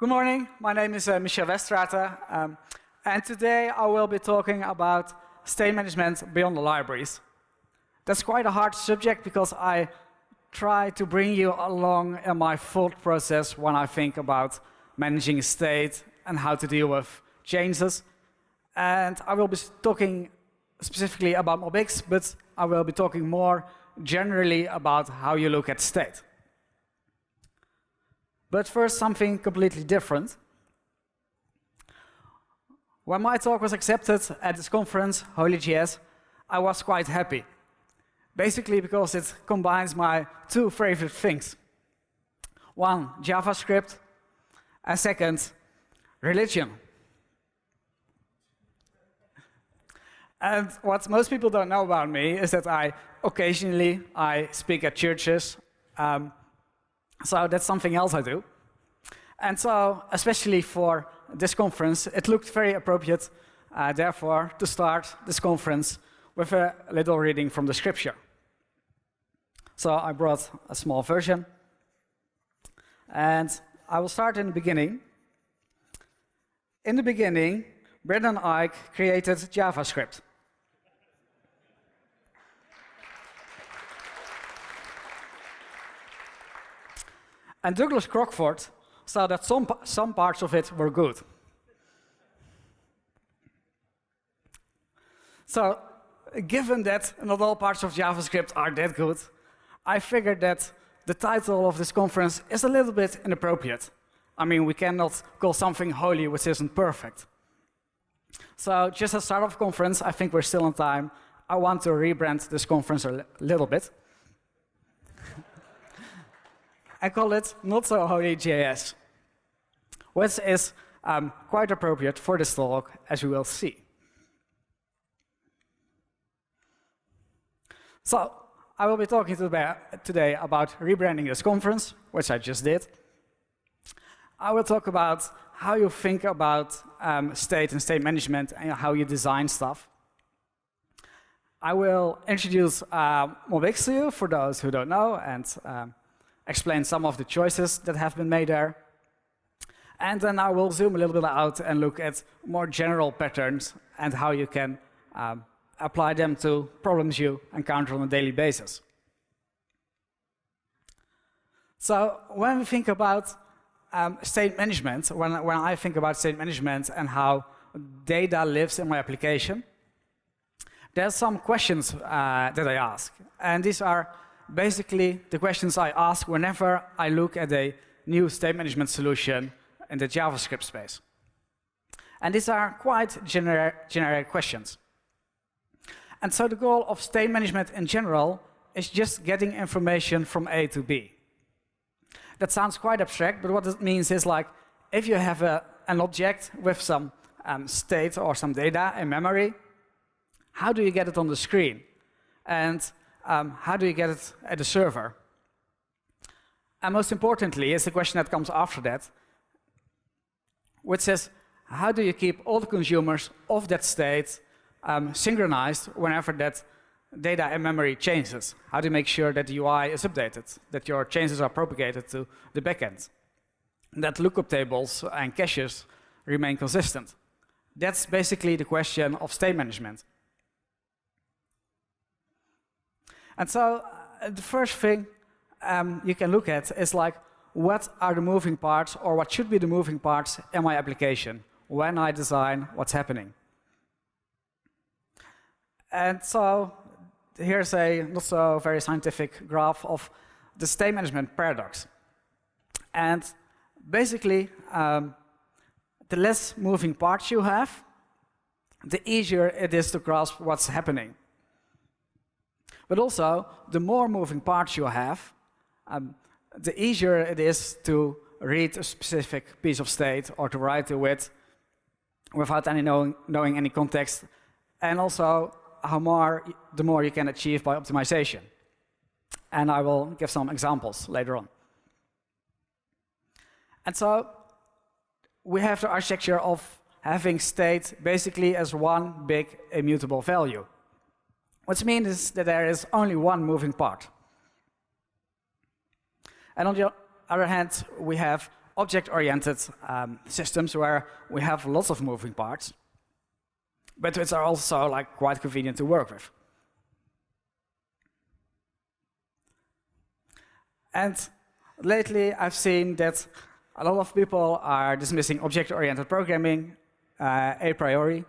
Good morning, my name is Michel Weststrate, and today I will be talking about state management beyond the libraries. That's quite a hard subject because I try to bring you along in my thought process when I think about managing a state and how to deal with changes. And I will be talking specifically about MobX, but I will be talking more generally about how you look at state. But first, something completely different. When my talk was accepted at this conference, holyJS, I was quite happy. Basically because it combines my two favorite things. One, JavaScript, and second, religion. And what most people don't know about me is that occasionally I speak at churches. So that's something else I do. And so, especially for this conference, it looked very appropriate, therefore, to start this conference with a little reading from the scripture. So I brought a small version. And I will start in the beginning. In the beginning, Brendan Eich created JavaScript. And Douglas Crockford saw that some parts of it were good. So, given that not all parts of JavaScript are that good, I figured that the title of this conference is a little bit inappropriate. I mean, we cannot call something holy which isn't perfect. So, just as start of conference, I think we're still on time. I want to rebrand this conference a little bit. I call it Not So holyJS, which is quite appropriate for this talk, as you will see. So, I will be talking today about rebranding this conference, which I just did. I will talk about how you think about state and state management and how you design stuff. I will introduce MobX to you, for those who don't know, and explain some of the choices that have been made there. And then I will zoom a little bit out and look at more general patterns and how you can apply them to problems you encounter on a daily basis. So when we think about state management, when I think about state management and how data lives in my application, there's some questions that I ask. And these are basically the questions I ask whenever I look at a new state management solution in the JavaScript space. And these are quite generic questions. And so the goal of state management in general is just getting information from A to B. That sounds quite abstract, but what it means is like if you have an object with some state or some data in memory, how do you get it on the screen? And how do you get it at the server? And most importantly is the question that comes after that, which is, how do you keep all the consumers of that state synchronized whenever that data in memory changes? How do you make sure that the UI is updated, that your changes are propagated to the backend, that lookup tables and caches remain consistent? That's basically the question of state management. And so the first thing you can look at is like, what are the moving parts, or what should be the moving parts in my application when I design what's happening? And so here's a not so very scientific graph of the state management paradox. And basically, the less moving parts you have, the easier it is to grasp what's happening. But also, the more moving parts you have, the easier it is to read a specific piece of state or to write to it without knowing any context, and also the more you can achieve by optimization. And I will give some examples later on. And so we have the architecture of having state basically as one big immutable value, which means that there is only one moving part. And on the other hand, we have object-oriented systems where we have lots of moving parts, but which are also like quite convenient to work with. And lately, I've seen that a lot of people are dismissing object-oriented programming a priori.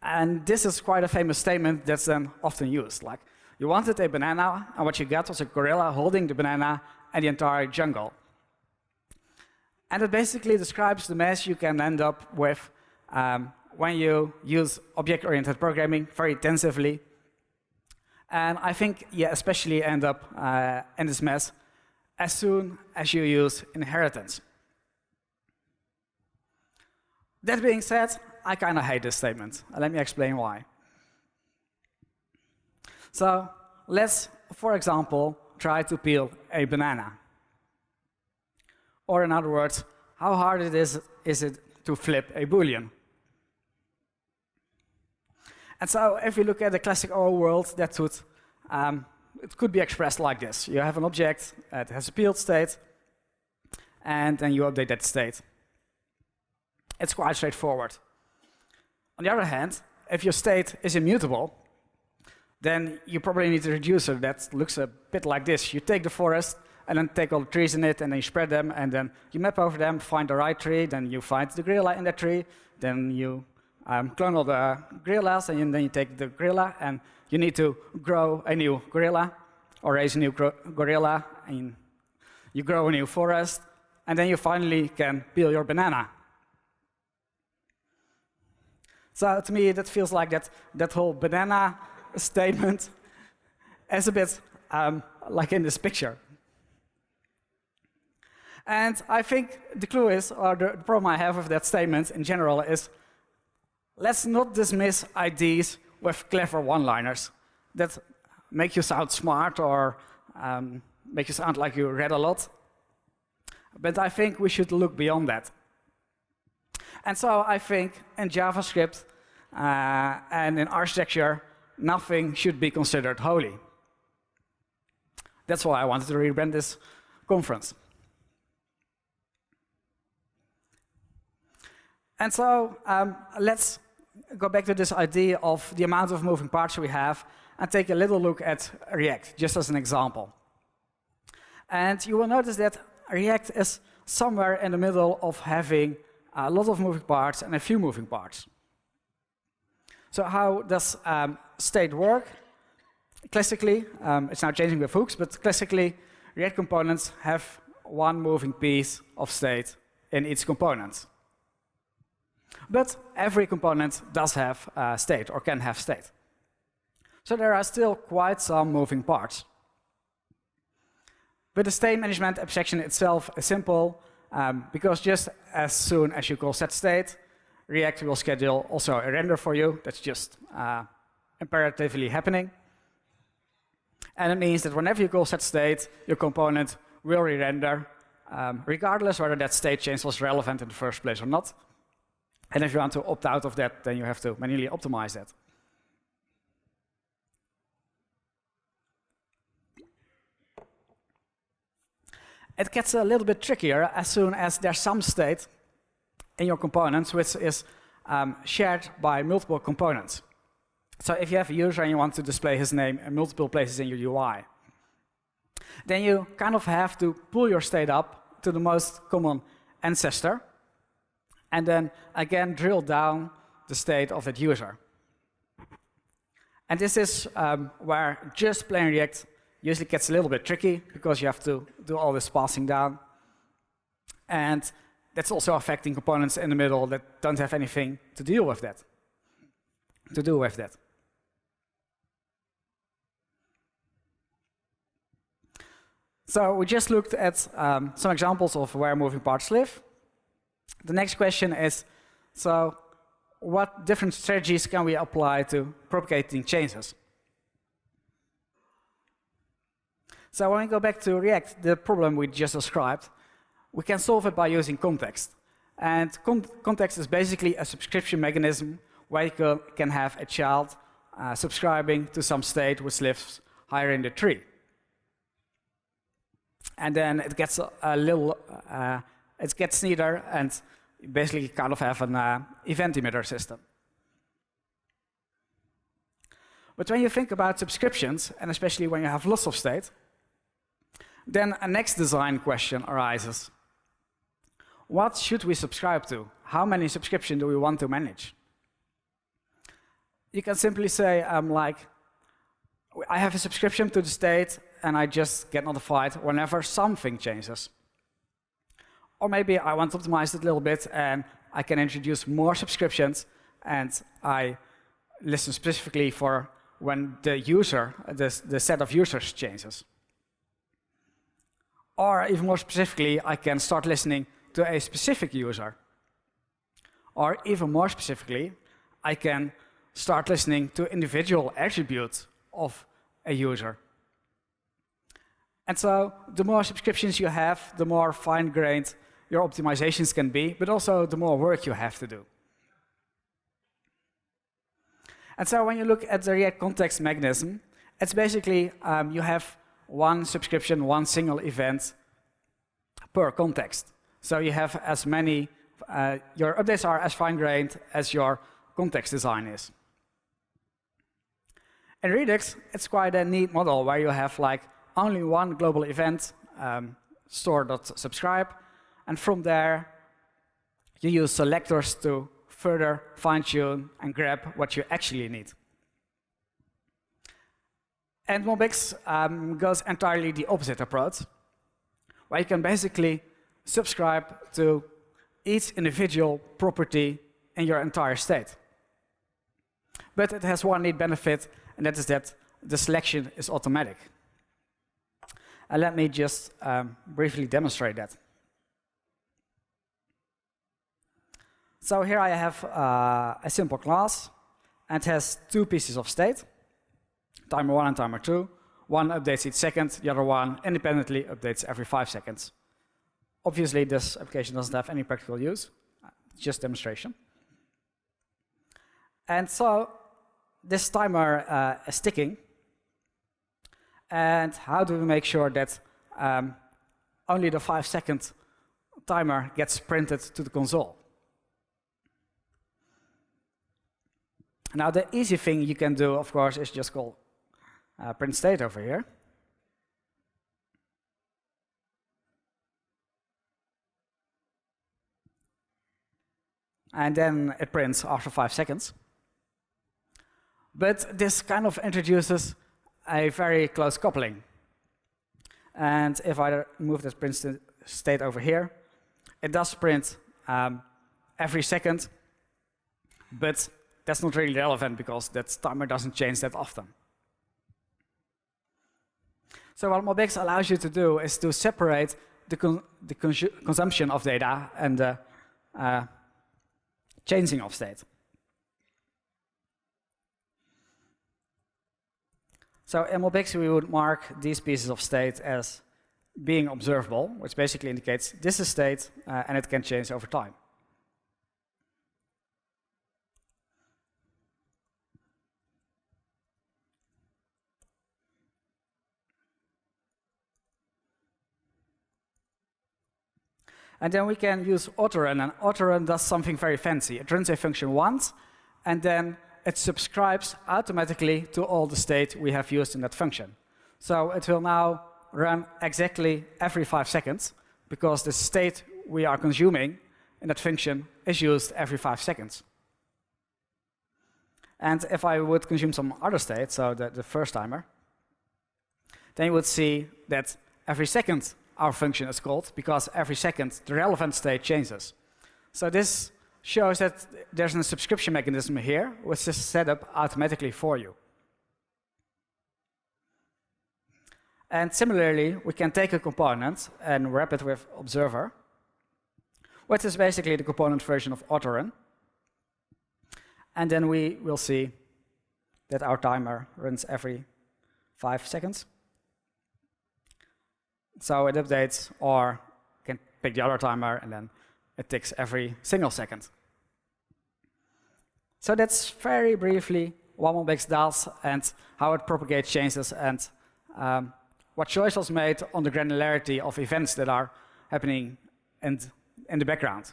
And this is quite a famous statement that's then often used. Like, you wanted a banana, and what you got was a gorilla holding the banana and the entire jungle. And it basically describes the mess you can end up with when you use object-oriented programming very intensively. And I think you especially end up in this mess as soon as you use inheritance. That being said, I kind of hate this statement. Let me explain why. So let's, for example, try to peel a banana. Or in other words, how hard is it to flip a Boolean? And so if you look at the classic OO world, that would, it could be expressed like this. You have an object that has a peeled state, and then you update that state. It's quite straightforward. On the other hand, if your state is immutable, then you probably need a reducer that looks a bit like this. You take the forest, and then take all the trees in it, and then you spread them, and then you map over them, find the right tree, then you find the gorilla in that tree, then you clone all the gorillas, and then you take the gorilla, and you need to grow a new gorilla, or raise a new gorilla, and you grow a new forest, and then you finally can peel your banana. So to me, that feels like that whole banana statement is a bit like in this picture. And I think the clue is, or the problem I have with that statement in general is, let's not dismiss ideas with clever one-liners that make you sound smart or make you sound like you read a lot. But I think we should look beyond that. And so I think in JavaScript and in architecture, nothing should be considered holy. That's why I wanted to rebrand this conference. And so let's go back to this idea of the amount of moving parts we have and take a little look at React, just as an example. And you will notice that React is somewhere in the middle of having a lot of moving parts and a few moving parts. So how does state work? Classically, it's now changing with hooks, but classically, React components have one moving piece of state in each component. But every component does have state, or can have state. So there are still quite some moving parts. But the state management abstraction itself is simple, because just as soon as you call setState, React will schedule also a render for you. That's just imperatively happening. And it means that whenever you call setState, your component will re-render, regardless whether that state change was relevant in the first place or not. And if you want to opt out of that, then you have to manually optimize that. It gets a little bit trickier as soon as there's some state in your components which is shared by multiple components. So if you have a user and you want to display his name in multiple places in your UI, then you kind of have to pull your state up to the most common ancestor, and then again drill down the state of that user. And this is where just plain React usually gets a little bit tricky, because you have to do all this passing down. And that's also affecting components in the middle that don't have anything to deal with that, to do with that. So we just looked at some examples of where moving parts live. The next question is, so what different strategies can we apply to propagating changes? So when we go back to React, the problem we just described, we can solve it by using context. And context is basically a subscription mechanism where you can have a child subscribing to some state which lives higher in the tree. and then it gets a little, it gets neater, and you basically kind of have an event emitter system. But when you think about subscriptions, and especially when you have lots of state, then a next design question arises. What should we subscribe to? How many subscriptions do we want to manage? You can simply say, like, I have a subscription to the state, and I just get notified whenever something changes. Or maybe I want to optimize it a little bit, and I can introduce more subscriptions, and I listen specifically for when the user, the set of users changes. Or even more specifically, I can start listening to a specific user. Or even more specifically, I can start listening to individual attributes of a user. And so the more subscriptions you have, the more fine-grained your optimizations can be, but also the more work you have to do. And so when you look at the React context mechanism, it's basically you have one subscription, one single event per context. So you have as many, your updates are as fine-grained as your context design is. In Redux, it's quite a neat model where you have like only one global event, store.subscribe, and from there you use selectors to further fine-tune and grab what you actually need. And MobX goes entirely the opposite approach, where you can basically subscribe to each individual property in your entire state. But it has one neat benefit, and that is that the selection is automatic. And let me just briefly demonstrate that. So here I have a simple class, and it has two pieces of state, timer 1 and timer 2. One updates each second, the other one independently updates every 5 seconds. Obviously, this application doesn't have any practical use, just demonstration. And so this timer is ticking. And how do we make sure that only the 5-second timer gets printed to the console? Now, the easy thing you can do, of course, is just call print state over here. And then it prints after 5 seconds. But this kind of introduces a very close coupling. And if I move this print state over here, it does print every second, but that's not really relevant because that timer doesn't change that often. So what MobX allows you to do is to separate the consumption of data and the changing of state. So in MobX, we would mark these pieces of state as being observable, which basically indicates this is state, and it can change over time. And then we can use autorun, and autorun does something very fancy. It runs a function once, and then it subscribes automatically to all the state we have used in that function. So it will now run exactly every 5 seconds, because the state we are consuming in that function is used every 5 seconds. And if I would consume some other state, so the first timer, then you would see that every second our function is called, because every second the relevant state changes. So this shows that there's a subscription mechanism here, which is set up automatically for you. And similarly, we can take a component and wrap it with observer, which is basically the component version of autorun. And then we will see that our timer runs every 5 seconds. So it updates, or can pick the other timer, and then it ticks every single second. So that's very briefly what MobX does and how it propagates changes and what choice was made on the granularity of events that are happening in the background.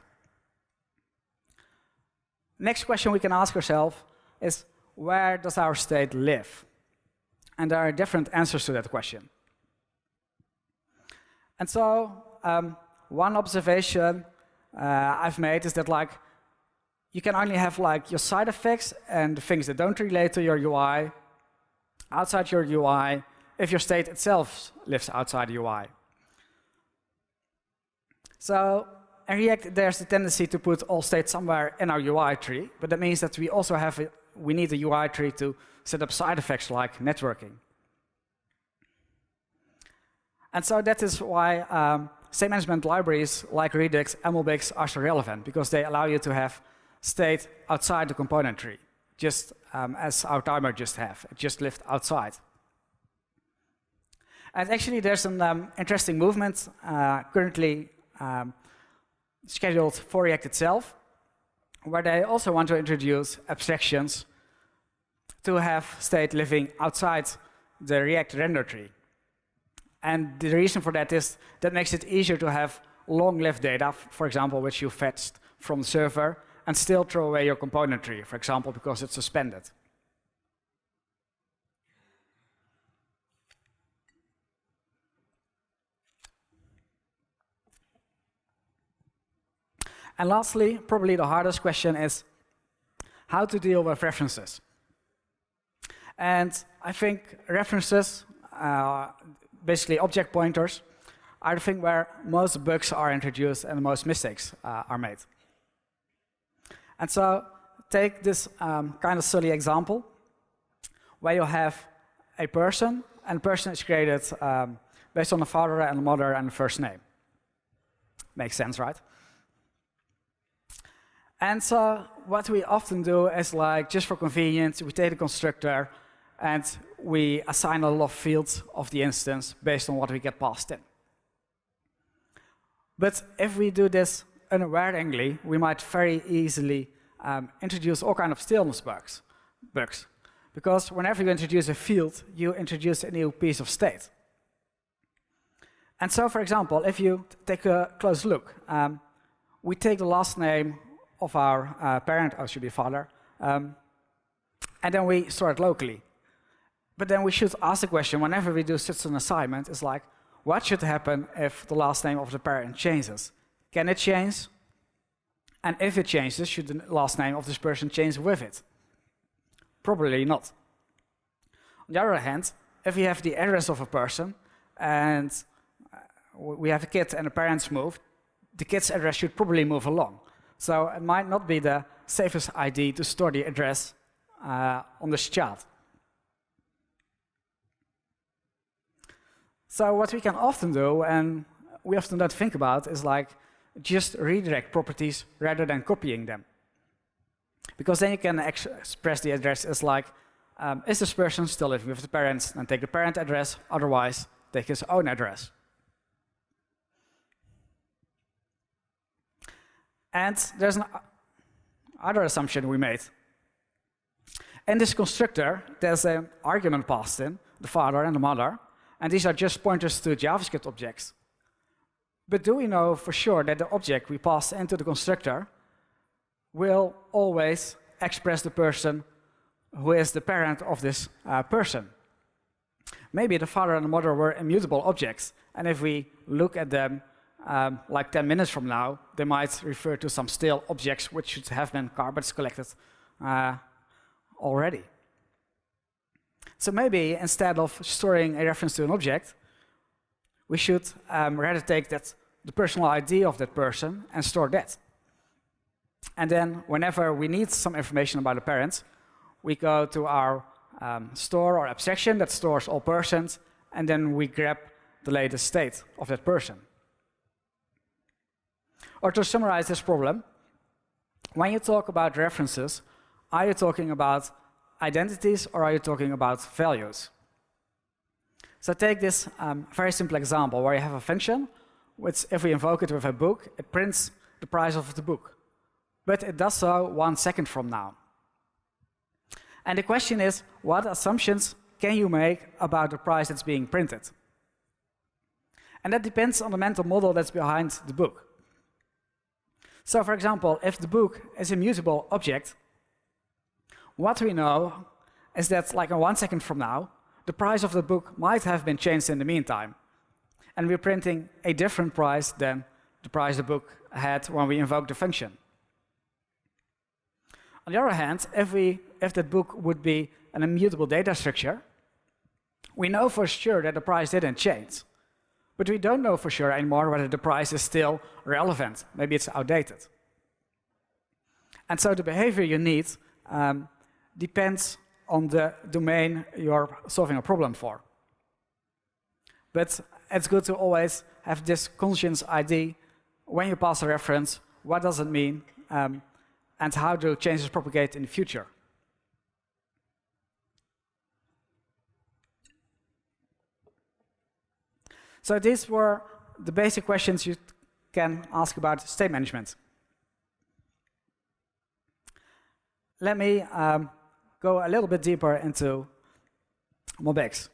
Next question we can ask ourselves is, where does our state live? And there are different answers to that question. And so one observation I've made is that you can only have your side effects and the things that don't relate to your UI outside your UI if your state itself lives outside the UI. So in React, there's a tendency to put all states somewhere in our UI tree, but that means that we also we need a UI tree to set up side effects like networking. And so that is why state management libraries like Redux and MobX are so relevant, because they allow you to have state outside the component tree, just as our timer just have. It just lived outside. And actually, there's an interesting movement currently scheduled for React itself, where they also want to introduce abstractions to have state living outside the React render tree. And the reason for that is that makes it easier to have long-lived data, for example, which you fetched from the server, and still throw away your component tree, for example, because it's suspended. And lastly, probably the hardest question is how to deal with references. And I think references, basically object pointers, are the thing where most bugs are introduced and most mistakes are made. And so take this kind of silly example where you have a person, and the person is created based on the father and the mother and the first name. Makes sense, right? And so what we often do is just for convenience, we take the constructor and we assign a lot of fields of the instance based on what we get passed in. But if we do this unawareingly, we might very easily introduce all kinds of staleness bugs. Because whenever you introduce a field, you introduce a new piece of state. And so, for example, if you take a close look, we take the last name of our parent, or should be father, and then we store it locally. But then we should ask the question, whenever we do such an assignment, is what should happen if the last name of the parent changes? Can it change? And if it changes, should the last name of this person change with it? Probably not. On the other hand, if we have the address of a person, and we have a kid and the parents move, the kid's address should probably move along. So it might not be the safest idea to store the address on this child. So what we can often do, and we often don't think about, is just redirect properties rather than copying them. Because then you can express the address as is this person still living with the parents? And take the parent address, otherwise take his own address. And there's another assumption we made. In this constructor, there's an argument passed in, the father and the mother, and these are just pointers to JavaScript objects. But do we know for sure that the object we pass into the constructor will always express the person who is the parent of this person? Maybe the father and the mother were immutable objects, and if we look at them 10 minutes from now, they might refer to some stale objects which should have been garbage collected already. So maybe instead of storing a reference to an object, we should rather take the personal ID of that person and store that. And then whenever we need some information about the parents, we go to our store or abstraction that stores all persons, and then we grab the latest state of that person. Or to summarize this problem, when you talk about references, are you talking about identities or are you talking about values? So take this very simple example where you have a function, which if we invoke it with a book, it prints the price of the book. But it does so 1 second from now. And the question is, what assumptions can you make about the price that's being printed? And that depends on the mental model that's behind the book. So for example, if the book is a mutable object, what we know is that like 1 second from now, the price of the book might have been changed in the meantime. And we're printing a different price than the price the book had when we invoked the function. On the other hand, if that book would be an immutable data structure, we know for sure that the price didn't change. But we don't know for sure anymore whether the price is still relevant. Maybe it's outdated. And so the behavior you need depends on the domain you're solving a problem for. But it's good to always have this conscious ID when you pass a reference, what does it mean, and how do changes propagate in the future. So these were the basic questions you can ask about state management. Let me go a little bit deeper into MobX.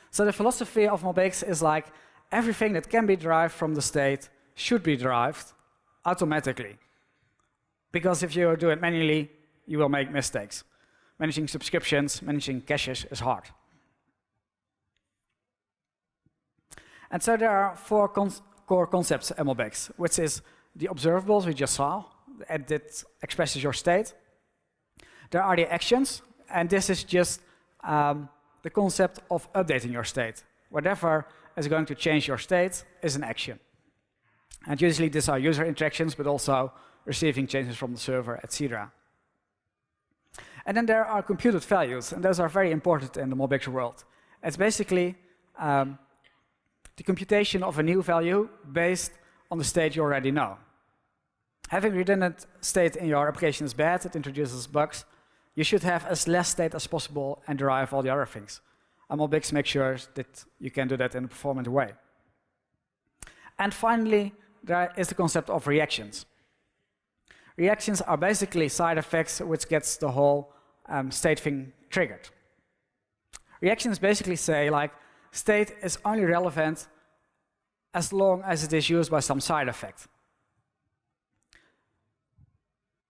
So the philosophy of MobX is like everything that can be derived from the state should be derived automatically. Because if you do it manually, you will make mistakes. Managing subscriptions, managing caches is hard. And so there are four core concepts in MobX, which is the observables we just saw, that expresses your state. There are the actions, and this is just the concept of updating your state. Whatever is going to change your state is an action. And usually these are user interactions, but also receiving changes from the server, etc. And then there are computed values, and those are very important in the MobX world. It's basically the computation of a new value based on the state you already know. Having redundant state in your application is bad, it introduces bugs. You should have as less state as possible and derive all the other things. And MobX makes sure that you can do that in a performant way. And finally, there is the concept of reactions. Reactions are basically side effects which gets the whole state thing triggered. Reactions basically say, like, state is only relevant as long as it is used by some side effect.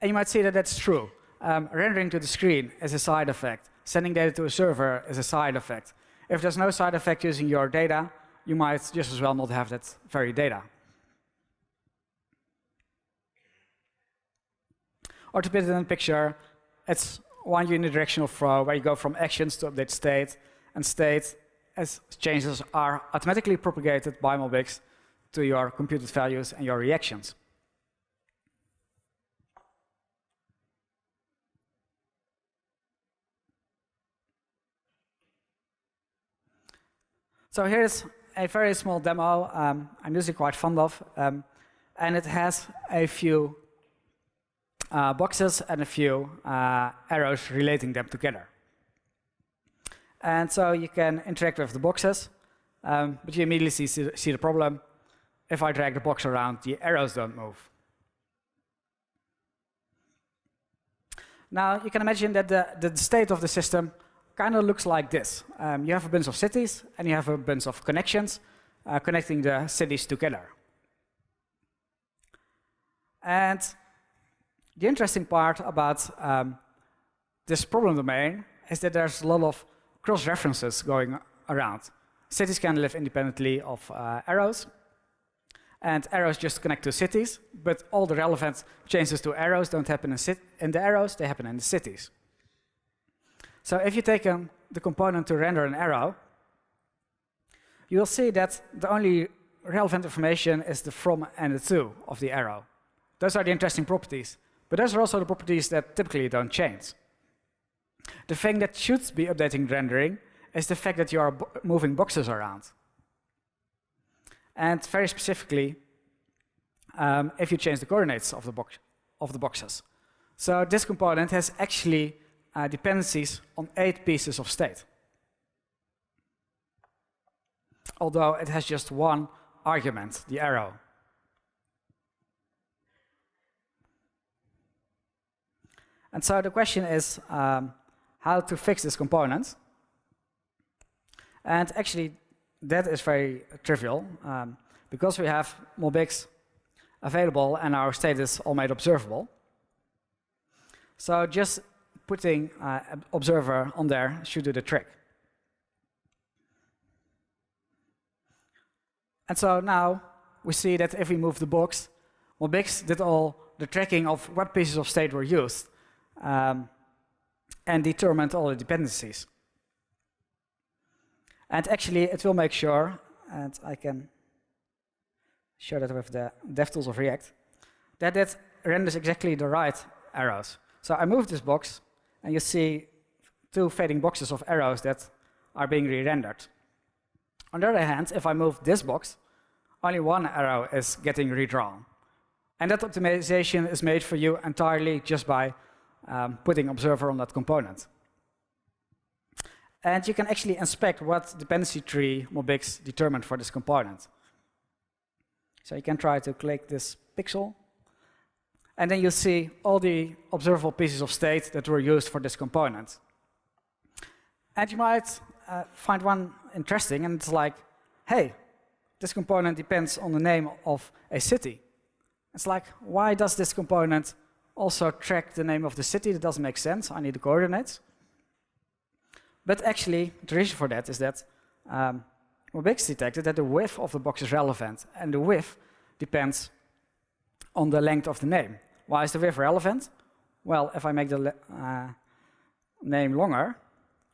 And you might see that that's true. Rendering to the screen is a side effect. Sending data to a server is a side effect. If there's no side effect using your data, you might just as well not have that very data. Or to put it in a picture, it's one unidirectional flow where you go from actions to update state, and state as changes are automatically propagated by MobX to your computed values and your reactions. So here's a very small demo I'm usually quite fond of, and it has a few boxes and a few arrows relating them together. And so you can interact with the boxes, but you immediately see the problem. If I drag the box around, the arrows don't move. Now, you can imagine that the state of the system kind of looks like this. You have a bunch of cities, and you have a bunch of connections connecting the cities together. And the interesting part about this problem domain is that there's a lot of cross-references going around. Cities can live independently of arrows, and arrows just connect to cities, but all the relevant changes to arrows don't happen in the arrows, they happen in the cities. So if you take the component to render an arrow, you will see that the only relevant information is the from and the to of the arrow. Those are the interesting properties, but those are also the properties that typically don't change. The thing that should be updating rendering is the fact that you are moving boxes around. And very specifically, if you change the coordinates of the boxes. So this component has actually dependencies on 8 pieces of state, although it has just one argument, the arrow. And so the question is how to fix this component. And actually, that is very trivial because we have MobX available and our state is all made observable. So just putting observer on there should do the trick. And so now we see that if we move the box, MobX did all the tracking of what pieces of state were used and determined all the dependencies. And actually, it will make sure, and I can show that with the DevTools of React, that it renders exactly the right arrows. So I move this box, and you see two fading boxes of arrows that are being re-rendered. On the other hand, if I move this box, only one arrow is getting redrawn. And that optimization is made for you entirely just by putting observer on that component. And you can actually inspect what dependency tree MobX determined for this component. So you can try to click this pixel, and then you see all the observable pieces of state that were used for this component. And you might find one interesting, and it's like, hey, this component depends on the name of a city. It's like, why does this component also track the name of the city? That doesn't make sense. I need the coordinates. But actually, the reason for that is that MobX detected that the width of the box is relevant, and the width depends on the length of the name. Why is the width relevant? Well, if I make the name longer,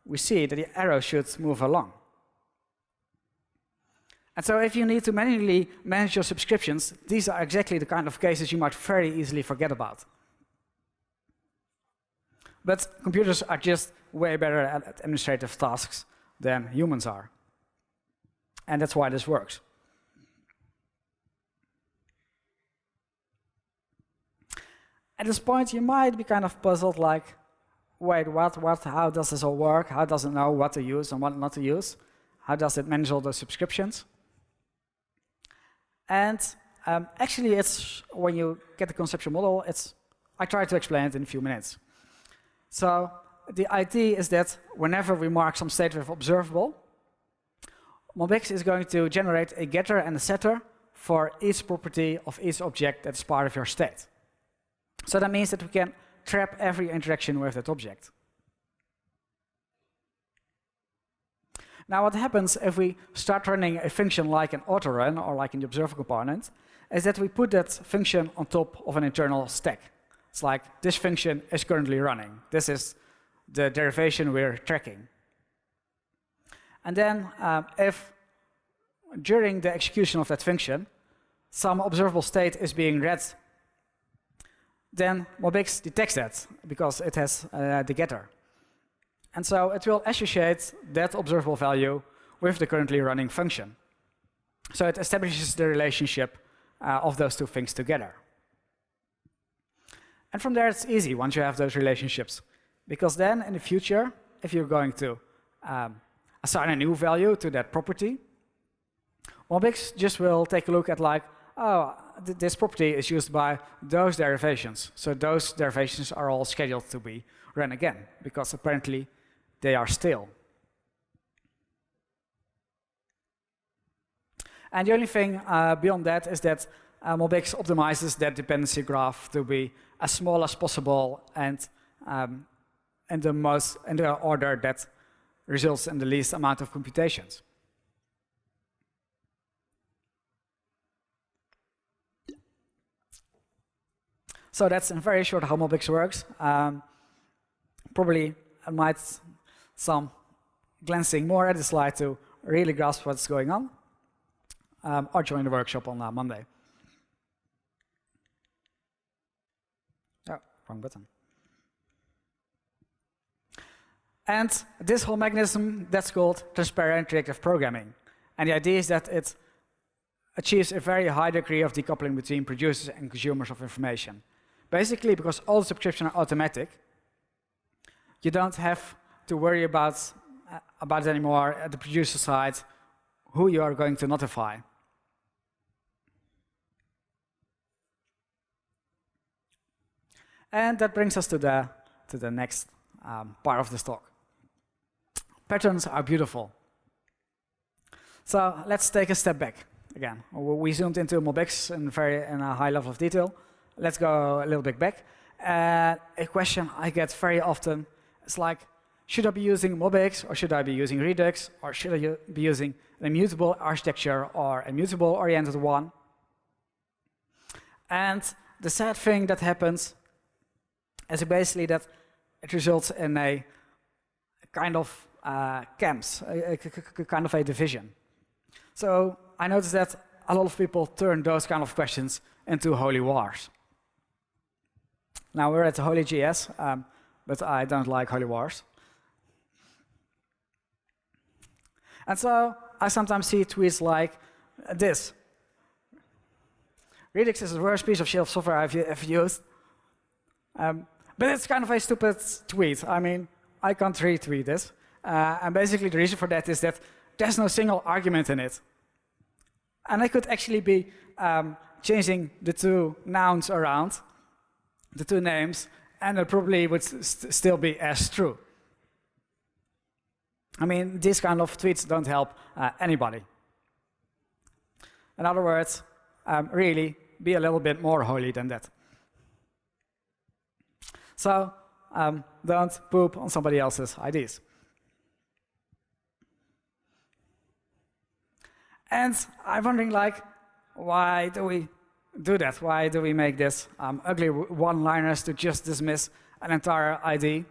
we see that the arrow should move along. And so if you need to manually manage your subscriptions, these are exactly the kind of cases you might very easily forget about. But computers are just way better at administrative tasks than humans are. And that's why this works. At this point, you might be kind of puzzled, like, wait, how does this all work? How does it know what to use and what not to use? How does it manage all those subscriptions? And actually, it's when you get the conceptual model, I try to explain it in a few minutes. So the idea is that whenever we mark some state with observable, MobX is going to generate a getter and a setter for each property of each object that's part of your state. So that means that we can trap every interaction with that object. Now what happens if we start running a function like an auto-run or like in the observer component is that we put that function on top of an internal stack. It's like this function is currently running. This is the derivation we're tracking. And then if during the execution of that function some observable state is being read, then MobX detects that because it has the getter. And so it will associate that observable value with the currently running function. So it establishes the relationship of those two things together. And from there, it's easy once you have those relationships. Because then, in the future, if you're going to assign a new value to that property, MobX just will take a look at like, oh, this property is used by those derivations. So those derivations are all scheduled to be run again, because apparently they are stale. And the only thing beyond that is that MobX optimizes that dependency graph to be as small as possible and in the order that results in the least amount of computations. So that's in very short how MobX works. Probably I might some glancing more at the slide to really grasp what's going on, or join the workshop on Monday. Oh, wrong button. And this whole mechanism, that's called transparent reactive programming. And the idea is that it achieves a very high degree of decoupling between producers and consumers of information. Basically, because all the subscriptions are automatic, you don't have to worry about it anymore at the producer side, who you are going to notify. And that brings us to the next part of this talk. Patterns are beautiful. So let's take a step back again. We zoomed into MobX in a high level of detail. Let's go a little bit back. A question I get very often is like, should I be using MobX or should I be using Redux or should I be using an immutable architecture or a mutable-oriented one? And the sad thing that happens is basically that it results in a kind of camps, a kind of a division. So I noticed that a lot of people turn those kind of questions into holy wars. Now we're at holyJS, but I don't like holy wars. And so I sometimes see tweets like this. Redux is the worst piece of shelf software I've ever used. But it's kind of a stupid tweet. I mean, I can't retweet this. And basically the reason for that is that there's no single argument in it. And I could actually be changing the two nouns around, the two names, and it probably would still be as true. I mean, these kind of tweets don't help anybody. In other words, really, be a little bit more holy than that. So, don't poop on somebody else's ideas. And I'm wondering, like, why do we do that? Why do we make this ugly one-liners to just dismiss an entire ID?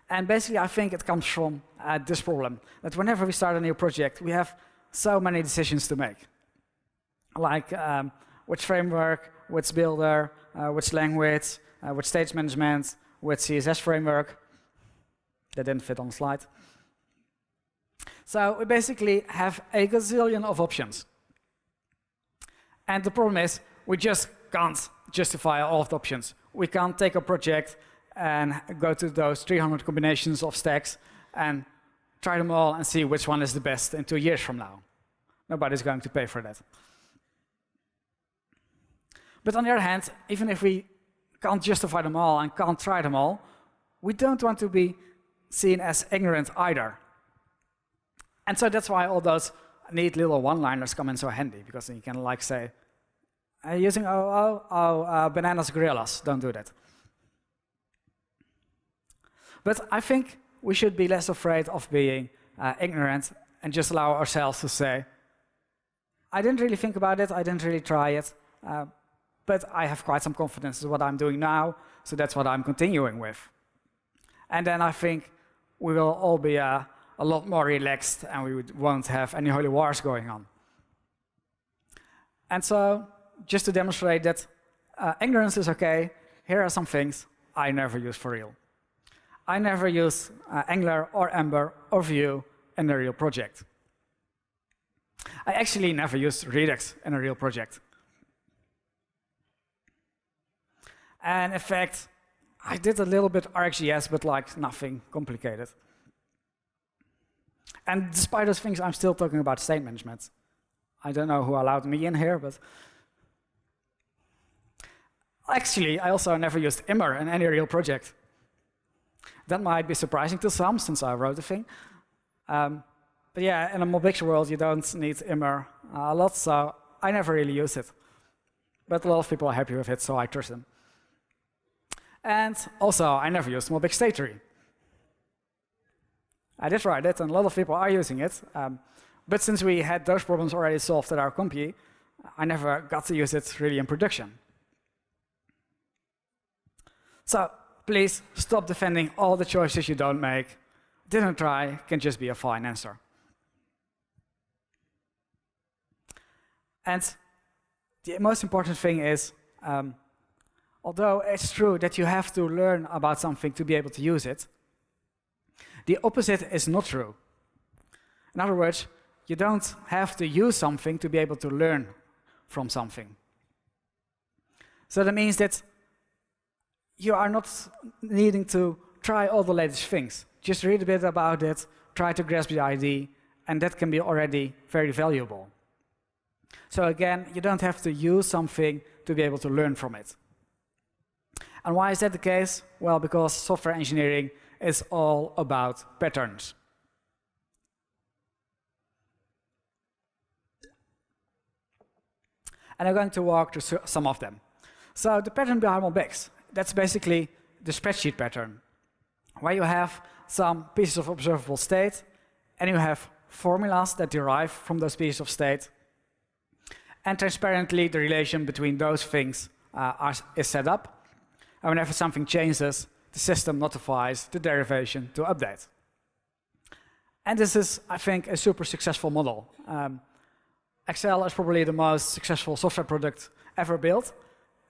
And basically, I think it comes from this problem, that whenever we start a new project, we have so many decisions to make. Like which framework, which builder, which language, which stage management, which CSS framework. That didn't fit on the slide. So we basically have a gazillion of options. And the problem is, we just can't justify all of the options. We can't take a project and go to those 300 combinations of stacks and try them all and see which one is the best in 2 years from now. Nobody's going to pay for that. But on the other hand, even if we can't justify them all and can't try them all, we don't want to be seen as ignorant either. And so that's why all those neat little one-liners come in so handy, because you can like say, using bananas gorillas, don't do that. But I think we should be less afraid of being ignorant and just allow ourselves to say, I didn't really think about it, I didn't really try it, but I have quite some confidence in what I'm doing now, so that's what I'm continuing with. And then I think we will all be a lot more relaxed and we won't have any holy wars going on. And so, just to demonstrate that ignorance is okay, here are some things I never use for real. I never use Angular or Ember or Vue in a real project. I actually never used Redux in a real project. And in fact, I did a little bit RxJS, but like nothing complicated. And despite those things, I'm still talking about state management. I don't know who allowed me in here, but actually, I also never used Immer in any real project. That might be surprising to some, since I wrote the thing. But yeah, in a MobX world, you don't need Immer a lot, so I never really use it. But a lot of people are happy with it, so I trust them. And also, I never used MobX state tree. I did write it, and a lot of people are using it. But since we had those problems already solved at our company, I never got to use it really in production. So please stop defending all the choices you don't make. Didn't try can just be a fine answer. And the most important thing is, although it's true that you have to learn about something to be able to use it, the opposite is not true. In other words, you don't have to use something to be able to learn from something. So that means that you are not needing to try all the latest things. Just read a bit about it, try to grasp the idea, and that can be already very valuable. So again, you don't have to use something to be able to learn from it. And why is that the case? Well, because software engineering is all about patterns. And I'm going to walk through some of them. So the pattern behind MobX, that's basically the spreadsheet pattern, where you have some pieces of observable state, and you have formulas that derive from those pieces of state. And transparently, the relation between those things is set up. And whenever something changes, the system notifies the derivation to update. And this is, I think, a super successful model. Excel is probably the most successful software product ever built,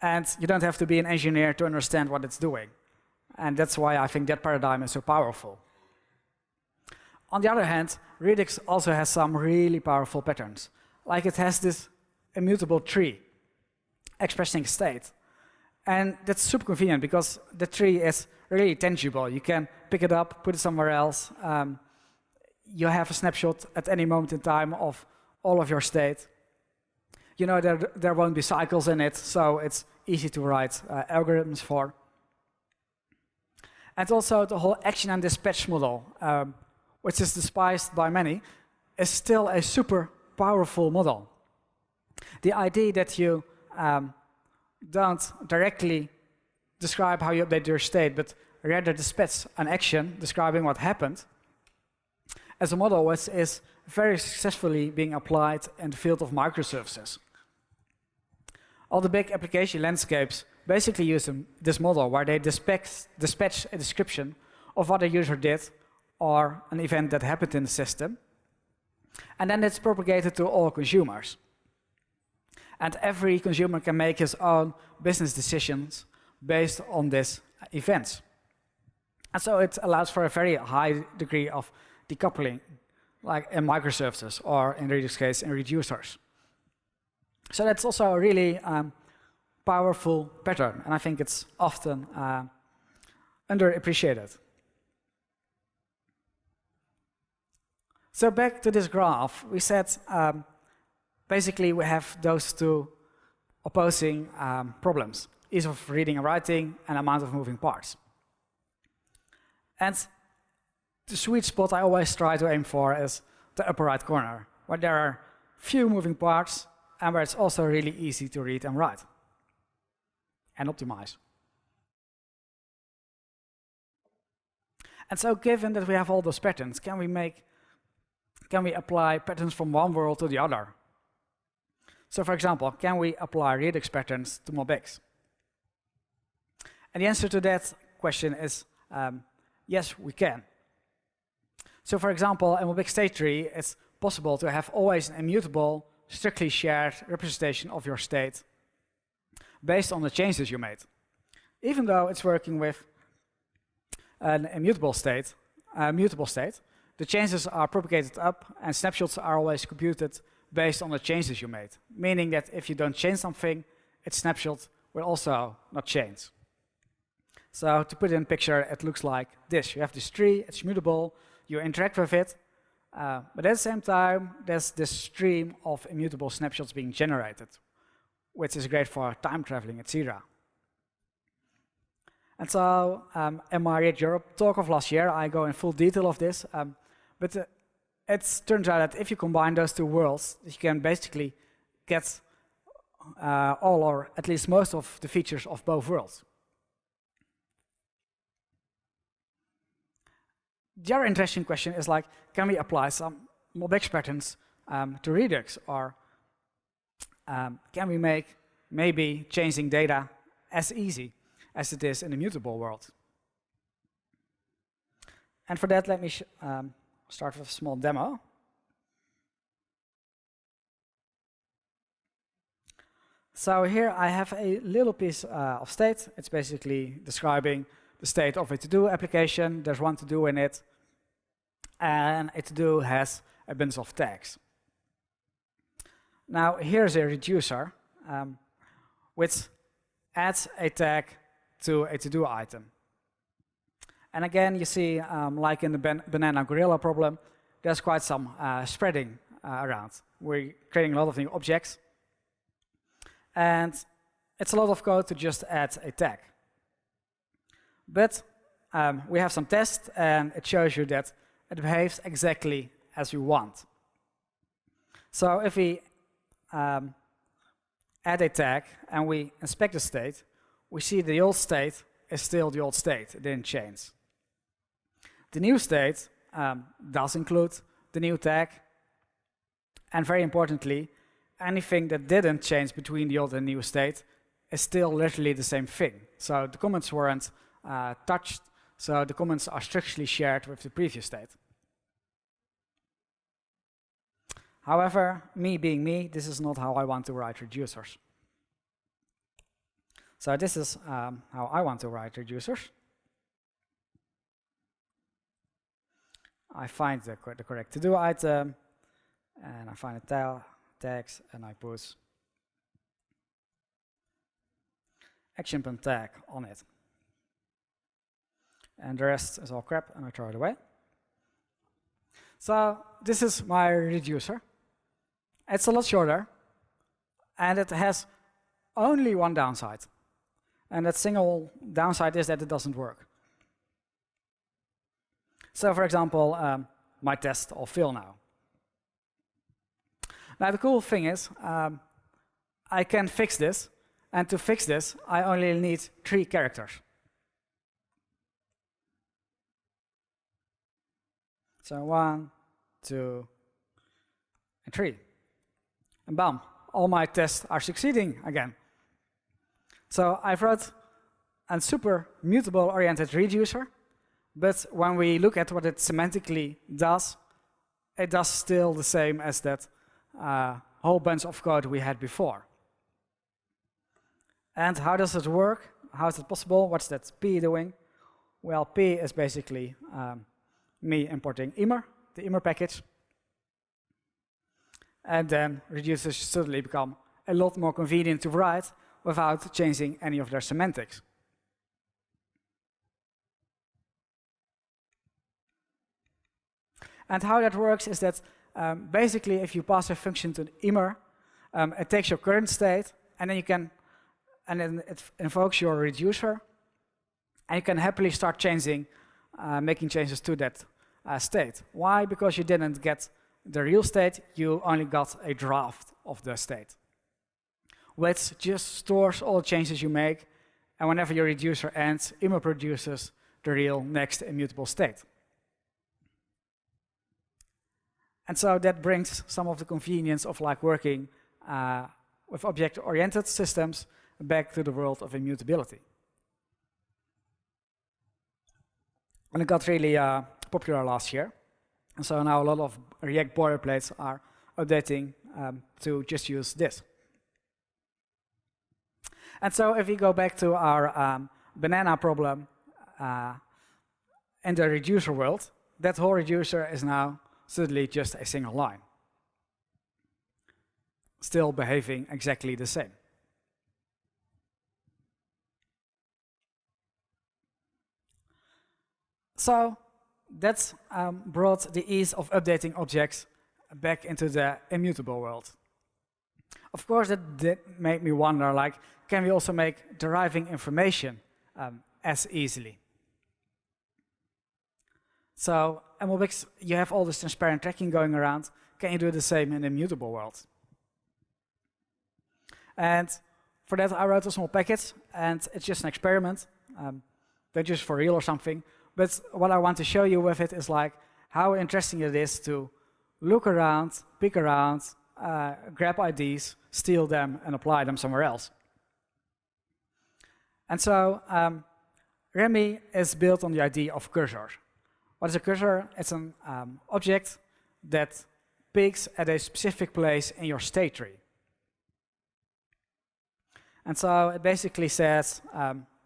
and you don't have to be an engineer to understand what it's doing. And that's why I think that paradigm is so powerful. On the other hand, Redux also has some really powerful patterns. Like it has this immutable tree expressing state. And that's super convenient because the tree is really tangible. You can pick it up, put it somewhere else. You have a snapshot at any moment in time of all of your state. You know there won't be cycles in it, so it's easy to write algorithms for. And also the whole action and dispatch model, which is despised by many, is still a super powerful model. The idea that you don't directly describe how you update your state, but rather dispatch an action describing what happened, as a model which is very successfully being applied in the field of microservices. All the big application landscapes basically use this model where they dispatch a description of what a user did or an event that happened in the system, and then it's propagated to all consumers. And every consumer can make his own business decisions based on these events. And so it allows for a very high degree of decoupling, like in microservices, or in Redux case, in reducers. So that's also a really powerful pattern, and I think it's often underappreciated. So back to this graph, we said basically we have those two opposing problems, ease of reading and writing, and amount of moving parts. And the sweet spot I always try to aim for is the upper right corner, where there are few moving parts and where it's also really easy to read and write and optimize. And so given that we have all those patterns, can we apply patterns from one world to the other? So for example, can we apply Redux patterns to MobX? And the answer to that question is yes, we can. So for example, in MobX state tree, it's possible to have always an immutable, strictly shared representation of your state based on the changes you made. Even though it's working with an immutable state, mutable state, the changes are propagated up and snapshots are always computed based on the changes you made, meaning that if you don't change something, its snapshot will also not change. So to put it in a picture, it looks like this. You have this tree, it's mutable, you interact with it, but at the same time, there's this stream of immutable snapshots being generated, which is great for time traveling, etc. And so in my React Europe talk of last year, I go in full detail of this, but it turns out that if you combine those two worlds, you can basically get all or at least most of the features of both worlds. The other interesting question is like, can we apply some MobX patterns to Redux, or can we make maybe changing data as easy as it is in the mutable world? And for that, let me start with a small demo. So here I have a little piece of state. It's basically describing the state of a to-do application. There's one to-do in it, and a to-do has a bunch of tags. Now here's a reducer which adds a tag to a to-do item. And again, you see, like in the banana gorilla problem, there's quite some spreading around. We're creating a lot of new objects, and it's a lot of code to just add a tag. But we have some tests, and it shows you that it behaves exactly as you want. So if we add a tag, and we inspect the state, we see the old state is still the old state. It didn't change. The new state does include the new tag, and very importantly, anything that didn't change between the old and new state is still literally the same thing. So the comments weren't touched, so the comments are structurally shared with the previous state. However, me being me, this is not how I want to write reducers. So this is how I want to write reducers. I find the correct to-do item, and I find a tags, and I put action.tag on it. And the rest is all crap, and I throw it away. So this is my reducer. It's a lot shorter, and it has only one downside. And that single downside is that it doesn't work. So for example, my tests all fail now. Now the cool thing is, I can fix this, and to fix this, I only need 3 characters. So 1, 2, and 3. And bam, all my tests are succeeding again. So I've wrote a super mutable-oriented reducer, but when we look at what it semantically does, it does still the same as that whole bunch of code we had before. And how does it work? How is it possible? What's that P doing? Well, P is basically me importing immer, the immer package. And then reducers suddenly become a lot more convenient to write without changing any of their semantics. And how that works is that basically if you pass a function to the immer, it takes your current state, and then it invokes your reducer, and you can happily start changing, making changes to that state. Why? Because you didn't get the real state, you only got a draft of the state, which just stores all the changes you make, and whenever your reducer ends, immer produces the real next immutable state. And so that brings some of the convenience of like working with object-oriented systems back to the world of immutability. And it got really popular last year. And so now a lot of React boilerplates are updating to just use this. And so if we go back to our banana problem in the reducer world, that whole reducer is now suddenly just a single line, still behaving exactly the same. So that's brought the ease of updating objects back into the immutable world. Of course, that did make me wonder, like, can we also make deriving information as easily? So in MobX, you have all this transparent tracking going around. Can you do the same in the immutable world? And for that, I wrote a small package, and it's just an experiment. Don't use it for real or something. But what I want to show you with it is like how interesting it is to look around, pick around, grab IDs, steal them, and apply them somewhere else. And so Remy is built on the idea of cursor. What is a cursor? It's an object that picks at a specific place in your state tree. And so it basically says,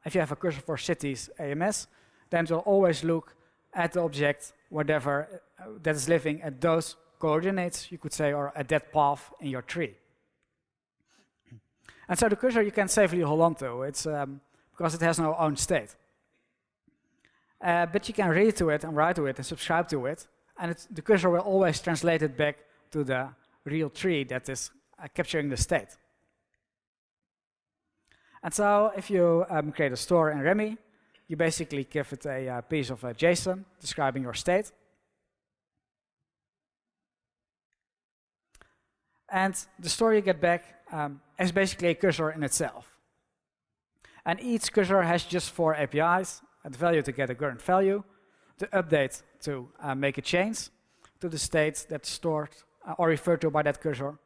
if you have a cursor for cities AMS, then it will always look at the object, whatever that is living at those coordinates, you could say, or at that path in your tree. And so the cursor you can safely hold on to. It's because it has no own state. But you can read to it and write to it and subscribe to it, and the cursor will always translate it back to the real tree that is capturing the state. And so if you create a store in Remy, you basically give it a piece of JSON describing your state. And the story you get back is basically a cursor in itself. And each cursor has just 4 APIs, the value to get a current value, the update to make a change to the state that's stored or referred to by that cursor,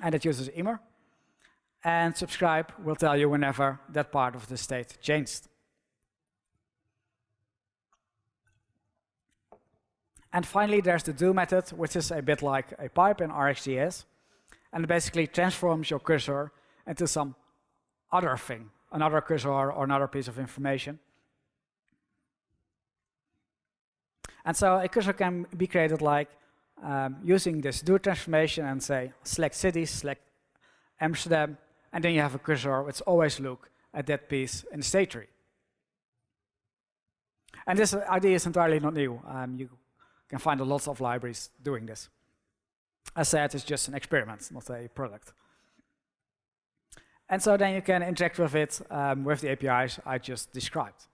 and it uses immer. And subscribe will tell you whenever that part of the state changed. And finally, there's the do method, which is a bit like a pipe in RxJS, and it basically transforms your cursor into some other thing, another cursor or another piece of information. And so a cursor can be created like using this do transformation and say select cities, select Amsterdam, and then you have a cursor which always look at that piece in the state tree. And this idea is entirely not new. You can find lots of libraries doing this. As said, it's just an experiment, not a product. And so then you can interact with it with the APIs I just described.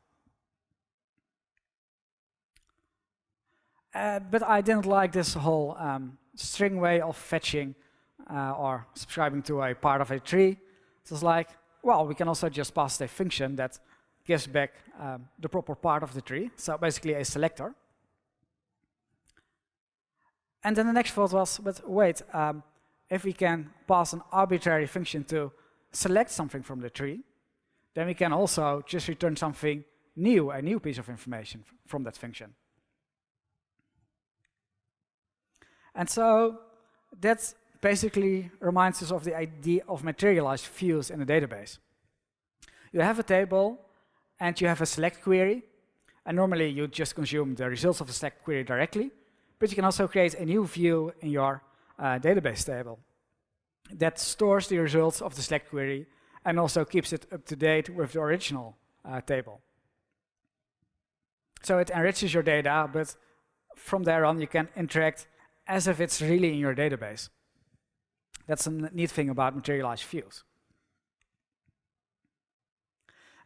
But I didn't like this whole string way of fetching or subscribing to a part of a tree. So it's like, well, we can also just pass a function that gives back the proper part of the tree, so basically a selector. And then the next thought was, but wait, if we can pass an arbitrary function to select something from the tree, then we can also just return something new, a new piece of information from that function. And so that basically reminds us of the idea of materialized views in a database. You have a table and you have a select query, and normally you just consume the results of the select query directly, but you can also create a new view in your database table that stores the results of the select query and also keeps it up to date with the original table. So it enriches your data, but from there on you can interact as if it's really in your database. That's a neat thing about materialized views.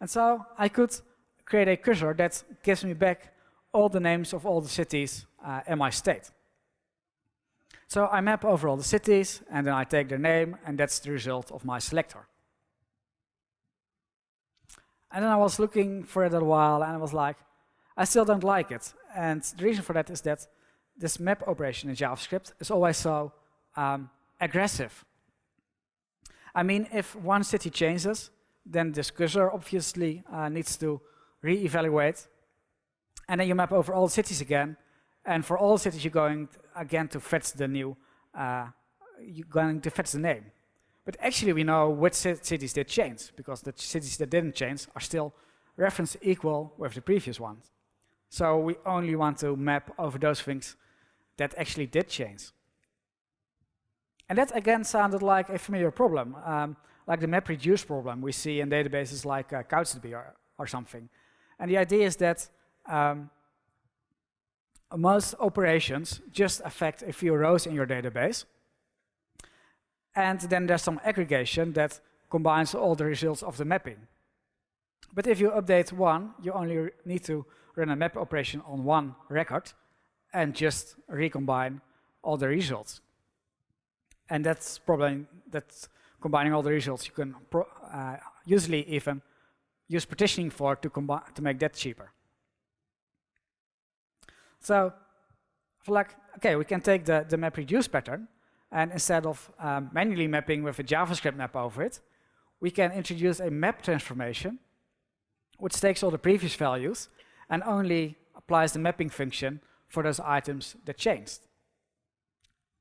And so I could create a cursor that gives me back all the names of all the cities in my state. So I map over all the cities, and then I take their name, and that's the result of my selector. And then I was looking for it a while, and I was like, I still don't like it. And the reason for that is that this map operation in JavaScript is always so aggressive. I mean, if one city changes, then this cursor obviously needs to re-evaluate. And then you map over all the cities again. And for all cities, you're going again to fetch the new, you're going to fetch the name. But actually, we know which cities did change, because the cities that didn't change are still reference equal with the previous ones. So we only want to map over those things that actually did change. And that again sounded like a familiar problem, like the MapReduce problem we see in databases like CouchDB or something. And the idea is that most operations just affect a few rows in your database. And then there's some aggregation that combines all the results of the mapping. But if you update one, you only need to run a map operation on one record and just recombine all the results. And that's probably combining all the results. You can usually even use partitioning for to make that cheaper. So, like, okay, we can take the MapReduce pattern, and instead of manually mapping with a JavaScript map over it, we can introduce a map transformation, which takes all the previous values and only applies the mapping function for those items that changed.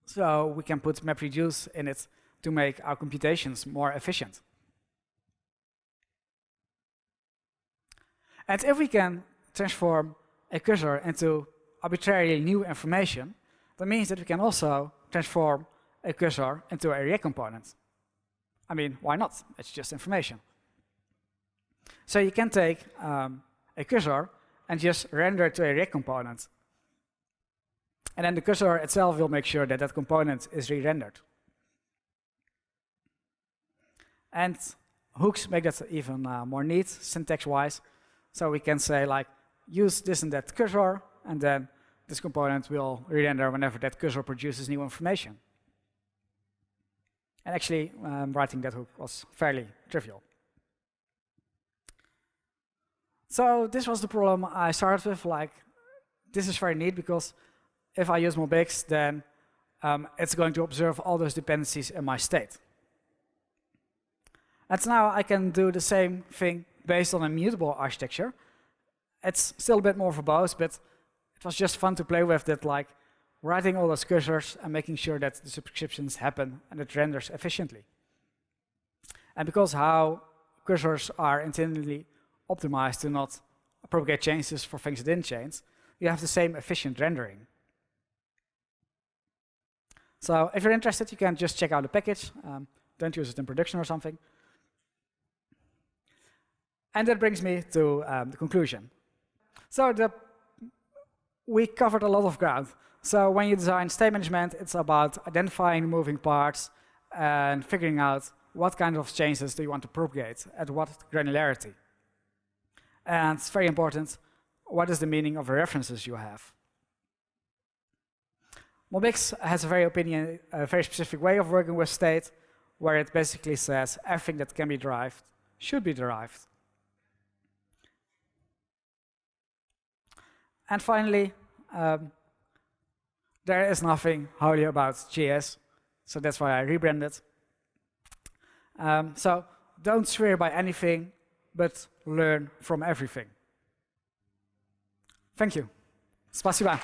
So we can put MapReduce in it to make our computations more efficient. And if we can transform a cursor into arbitrarily new information, that means that we can also transform a cursor into a React component. I mean, why not? It's just information. So you can take a cursor and just render it to a React component. And then the cursor itself will make sure that that component is re-rendered. And hooks make that even more neat, syntax-wise. So we can say, like, use this and that cursor, and then this component will re-render whenever that cursor produces new information. And actually, writing that hook was fairly trivial. So this was the problem I started with. Like, this is very neat because if I use MobX, then it's going to observe all those dependencies in my state. And now I can do the same thing based on a mutable architecture. It's still a bit more verbose, but it was just fun to play with that, like writing all those cursors and making sure that the subscriptions happen and it renders efficiently. And because how cursors are internally optimized to not propagate changes for things that didn't change, you have the same efficient rendering. So if you're interested, you can just check out the package. Don't use it in production or something. And that brings me to the conclusion. So we covered a lot of ground. So when you design state management, it's about identifying moving parts and figuring out what kind of changes do you want to propagate at what granularity. And it's very important, what is the meaning of the references you have? MobX has a very specific way of working with state, where it basically says everything that can be derived should be derived. And finally, there is nothing holy about JS, so that's why I rebranded. So don't swear by anything, but learn from everything. Thank you. Спасибо.